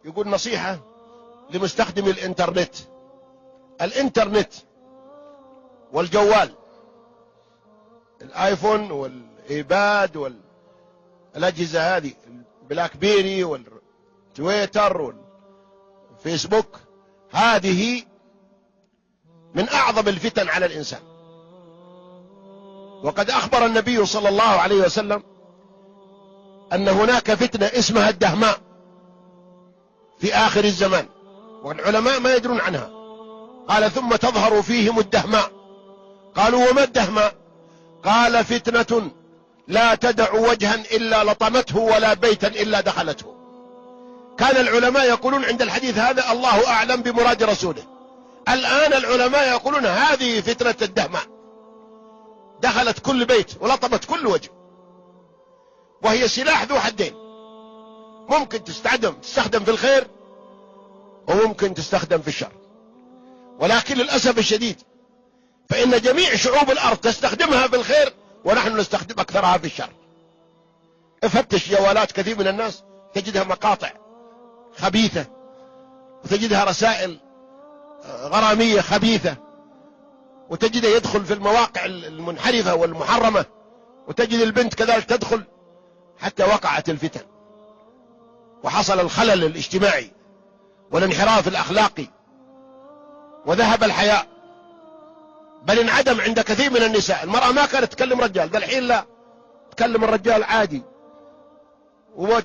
يقول نصيحة لمستخدم الانترنت والجوال، الايفون والايباد والأجهزة هذه، البلاك بيري والتويتر والفيسبوك، هذه من أعظم الفتن على الإنسان. وقد أخبر النبي صلى الله عليه وسلم أن هناك فتنة اسمها الدهماء في آخر الزمان، والعلماء ما يدرون عنها. قال ثم تظهر فيهم الدهماء. قالوا وما الدهماء؟ قال فتنة لا تدع وجها إلا لطمته ولا بيتا إلا دخلته. كان العلماء يقولون عند الحديث هذا الله أعلم بمراد رسوله. الآن العلماء يقولون هذه فتنة الدهماء، دخلت كل بيت ولطمت كل وجه، وهي سلاح ذو حدين، ممكن تستخدم في الخير وممكن تستخدم في الشر. ولكن للأسف الشديد فإن جميع شعوب الأرض تستخدمها في الخير، ونحن نستخدم أكثرها في الشر. افتش جوالات كثير من الناس تجدها مقاطع خبيثة، وتجدها رسائل غرامية خبيثة، وتجده يدخل في المواقع المنحرفة والمحرمة، وتجد البنت كذلك تدخل، حتى وقعت الفتن وحصل الخلل الاجتماعي والانحراف الأخلاقي، وذهب الحياء، بل انعدم عند كثير من النساء. المرأة ما كانت تكلم رجال، الحين لا، تكلم الرجال عادي،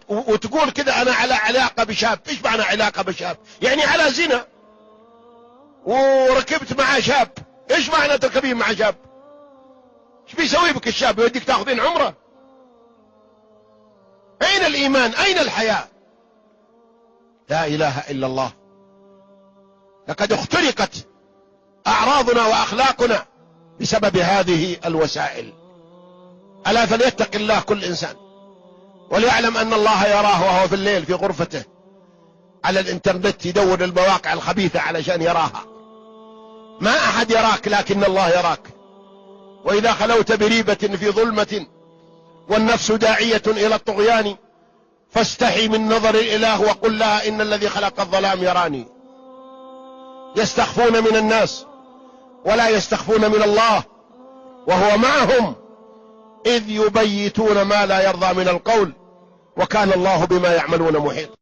وتقول كذا أنا على علاقة بشاب. إيش معنى علاقة بشاب؟ يعني على زنا، وركبت مع شاب. إيش معنى تركبين مع شاب؟ إيش بيسوي بك الشاب؟ يوديك تاخذين عمره؟ أين الإيمان؟ أين الحياة؟ لا إله إلا الله. لقد اخترقت أعراضنا وأخلاقنا بسبب هذه الوسائل. ألا فليتق الله كل إنسان، وليعلم أن الله يراه وهو في الليل في غرفته على الإنترنت يدور المواقع الخبيثة علشان يراها. ما أحد يراك لكن الله يراك. وإذا خلوت بريبة في ظلمة والنفس داعية إلى الطغيان فاستحي من نظر الإله وقل لها إن الذي خلق الظلام يراني. يستخفون من الناس ولا يستخفون من الله، وهو معهم إذ يبيتون ما لا يرضى من القول، وكان الله بما يعملون محيط.